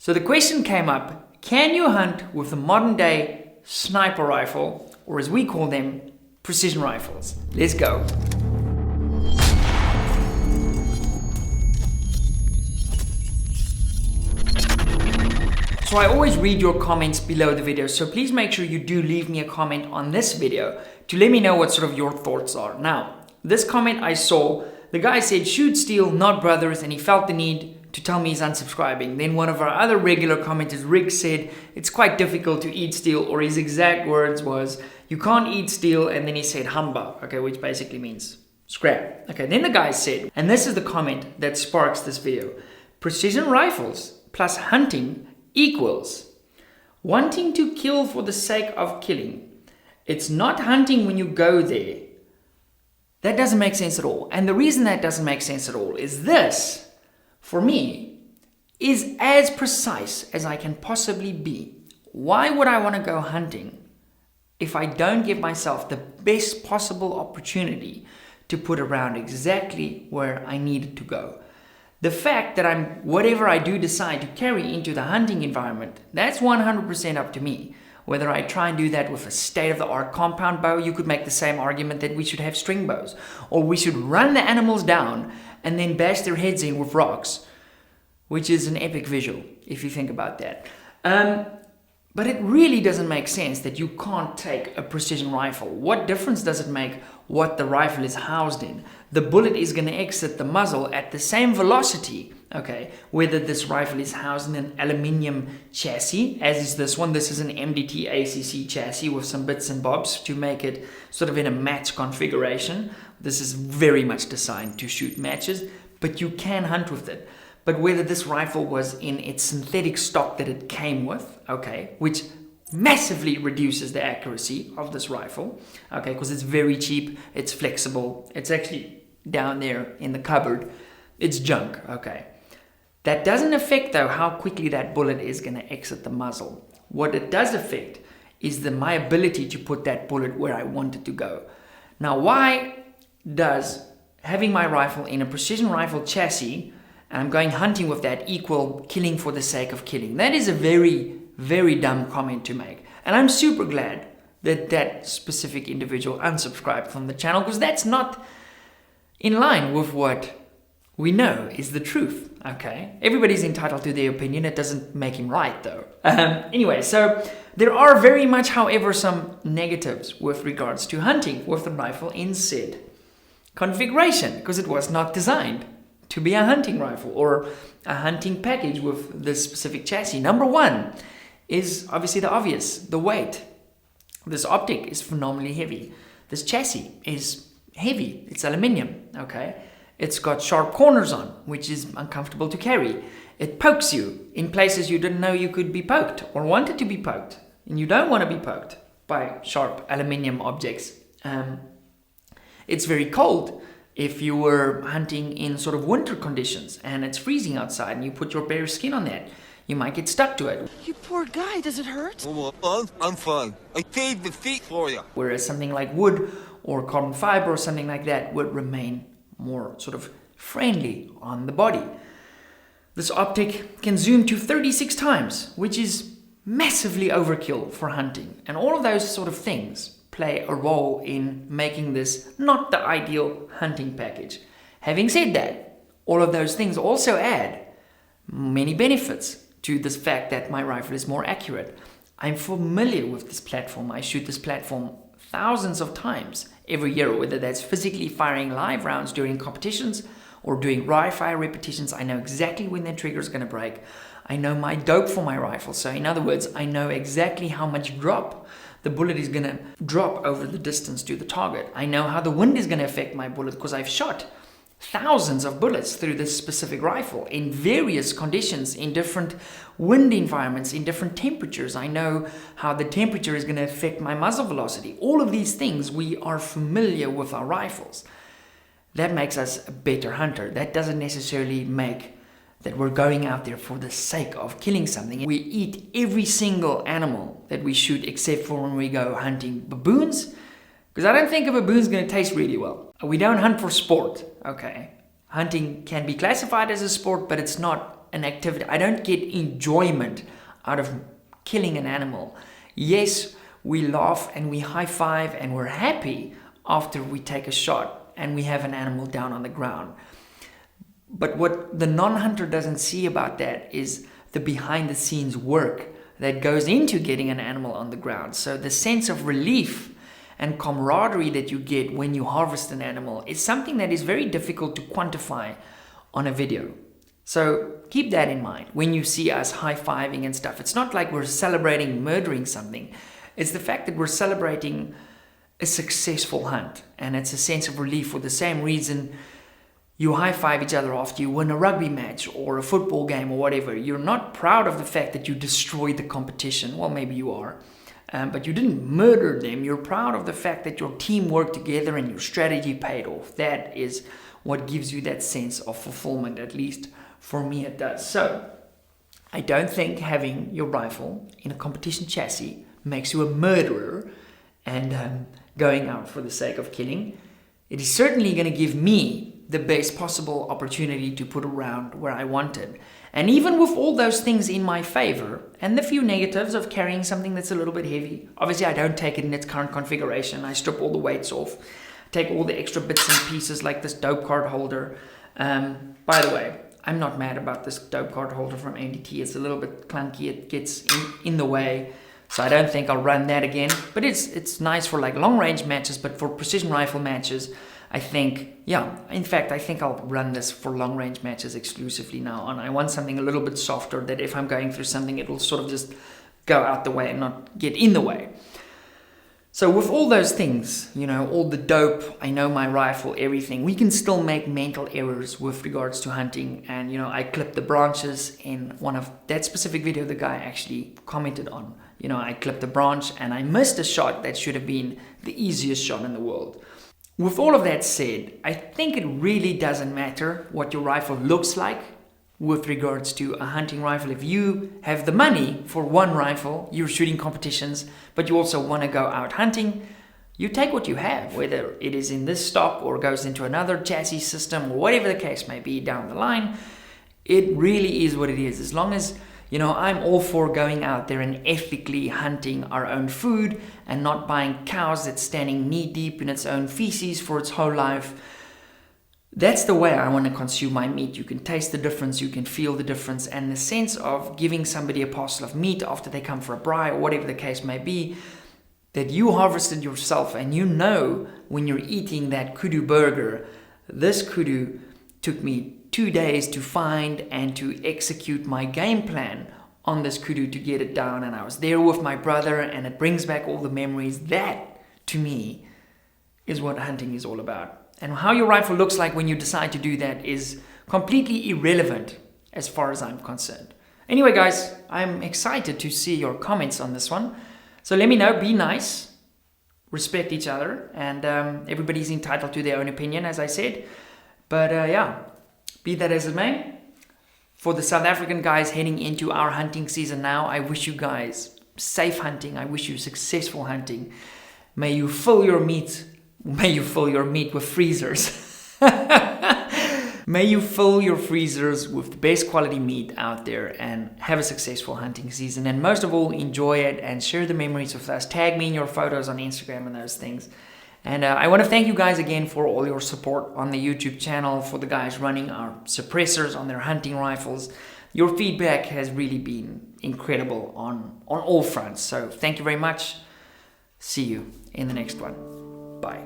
So the question came up, can you hunt with a modern day sniper rifle, or as we call them, precision rifles? Let's go. So I always read your comments below the video, so please make sure you do leave me a comment on this video to let me know what sort of your thoughts are. Now, this comment I saw, the guy said, shoot steel, not brothers, and he felt the need to tell me he's unsubscribing. Then one of our other regular commenters, Rick, said it's quite difficult to eat steel, or his exact words was, you can't eat steel, and then he said hamba, okay, which basically means scrap. Okay, then the guy said, and this is the comment that sparks this video, precision rifles plus hunting equals wanting to kill for the sake of killing. It's not hunting when you go there. That doesn't make sense at all. And the reason that doesn't make sense at all is this, for me, is as precise as I can possibly be. Why would I want to go hunting if I don't give myself the best possible opportunity to put around exactly where I need to go? The fact that whatever I do decide to carry into the hunting environment, that's 100% up to me. Whether I try and do that with a state-of-the-art compound bow, you could make the same argument that we should have string bows. Or we should run the animals down and then bash their heads in with rocks, which is an epic visual, if you think about that. But it really doesn't make sense that you can't take a precision rifle. What difference does it make what the rifle is housed in? The bullet is going to exit the muzzle at the same velocity, okay, whether this rifle is housed in an aluminium chassis, as is this one. This is an MDT ACC chassis with some bits and bobs to make it sort of in a match configuration. This is very much designed to shoot matches, but you can hunt with it. But whether this rifle was in its synthetic stock that it came with, okay, which massively reduces the accuracy of this rifle, okay, because it's very cheap, it's flexible, it's actually down there in the cupboard, it's junk, okay. That doesn't affect, though, how quickly that bullet is going to exit the muzzle. What it does affect is my ability to put that bullet where I want it to go. Now, why does having my rifle in a precision rifle chassis, and I'm going hunting with that, equal killing for the sake of killing? That is a very, very dumb comment to make. And I'm super glad that that specific individual unsubscribed from the channel, because that's not in line with what we know is the truth, okay? Everybody's entitled to their opinion. It doesn't make him right, though. Anyway, so there are very much, however, some negatives with regards to hunting with the rifle in said configuration, because it was not designed to be a hunting rifle or a hunting package with this specific chassis. Number one is obviously the obvious, the weight. This optic is phenomenally heavy. This chassis is heavy. It's aluminium, okay? It's got sharp corners on, which is uncomfortable to carry. It pokes you in places you didn't know you could be poked or wanted to be poked. And you don't want to be poked by sharp aluminium objects. It's very cold. If you were hunting in sort of winter conditions and it's freezing outside and you put your bare skin on that, you might get stuck to it. You poor guy, does it hurt? I'm fine. I paid the feet for you. Whereas something like wood or carbon fiber or something like that would remain more sort of friendly on the body. This optic can zoom to 36 times, which is massively overkill for hunting. And all of those sort of things play a role in making this not the ideal hunting package. Having said that, all of those things also add many benefits to this fact that my rifle is more accurate. I'm familiar with this platform. I shoot this platform thousands of times every year, whether that's physically firing live rounds during competitions or doing dry fire repetitions. I know exactly when the trigger is going to break. I know my dope for my rifle. So in other words, I know exactly how much drop the bullet is going to drop over the distance to the target. I know how the wind is going to affect my bullet because I've shot thousands of bullets through this specific rifle in various conditions, in different wind environments, in different temperatures. I know how the temperature is going to affect my muzzle velocity. All of these things we are familiar with our rifles. That makes us a better hunter. That doesn't necessarily make that we're going out there for the sake of killing something. We eat every single animal that we shoot except for when we go hunting baboons, because I don't think a baboon's going to taste really well. We don't hunt for sport, okay? Hunting can be classified as a sport, but it's not an activity. I don't get enjoyment out of killing an animal. Yes, we laugh and we high five and we're happy after we take a shot and we have an animal down on the ground. But what the non-hunter doesn't see about that is the behind the scenes work that goes into getting an animal on the ground. So the sense of relief and camaraderie that you get when you harvest an animal is something that is very difficult to quantify on a video. So keep that in mind when you see us high-fiving and stuff. It's not like we're celebrating murdering something. It's the fact that we're celebrating a successful hunt, and it's a sense of relief for the same reason you high-five each other after you win a rugby match or a football game or whatever. You're not proud of the fact that you destroyed the competition. Well, maybe you are, but you didn't murder them. You're proud of the fact that your team worked together and your strategy paid off. That is what gives you that sense of fulfillment, at least for me it does. So I don't think having your rifle in a competition chassis makes you a murderer and going out for the sake of killing. It is certainly going to give me the best possible opportunity to put a round where I wanted. And even with all those things in my favor and the few negatives of carrying something that's a little bit heavy, obviously I don't take it in its current configuration. I strip all the weights off, take all the extra bits and pieces like this dope card holder. By the way, I'm not mad about this dope card holder from NDT. It's a little bit clunky. It gets in the way. So I don't think I'll run that again. But it's nice for like long range matches, but for precision rifle matches, I think, yeah, in fact, I think I'll run this for long range matches exclusively now on. I want something a little bit softer that if I'm going through something, it will sort of just go out the way and not get in the way. So with all those things, you know, all the dope, I know my rifle, everything, we can still make mental errors with regards to hunting. And, you know, I clipped the branches in one of that specific video the guy actually commented on. You know, I clipped the branch and I missed a shot that should have been the easiest shot in the world. With all of that said, I think it really doesn't matter what your rifle looks like with regards to a hunting rifle. If you have the money for one rifle, you're shooting competitions, but you also want to go out hunting, you take what you have, whether it is in this stock or goes into another chassis system or whatever the case may be down the line. It really is what it is. As long as, you know, I'm all for going out there and ethically hunting our own food and not buying cows that's standing knee deep in its own feces for its whole life. That's the way I want to consume my meat. You can taste the difference, you can feel the difference, and the sense of giving somebody a parcel of meat after they come for a braai or whatever the case may be, that you harvested yourself, and you know when you're eating that kudu burger, this kudu took me 2 days to find and to execute my game plan on this kudu to get it down, and I was there with my brother, and it brings back all the memories. That, to me, is what hunting is all about. And how your rifle looks like when you decide to do that is completely irrelevant as far as I'm concerned. Anyway, guys, I'm excited to see your comments on this one. So let me know, be nice, respect each other, and everybody's entitled to their own opinion, as I said. But yeah, be that as it may, for the South African guys heading into our hunting season now, I wish you guys safe hunting. I wish you successful hunting. May you fill your meat with freezers. May you fill your freezers with the best quality meat out there and have a successful hunting season. And most of all, enjoy it and share the memories with us. Tag me in your photos on Instagram and those things. And I want to thank you guys again for all your support on the YouTube channel, for the guys running our suppressors on their hunting rifles. Your feedback has really been incredible on all fronts. So thank you very much. See you in the next one. Bye.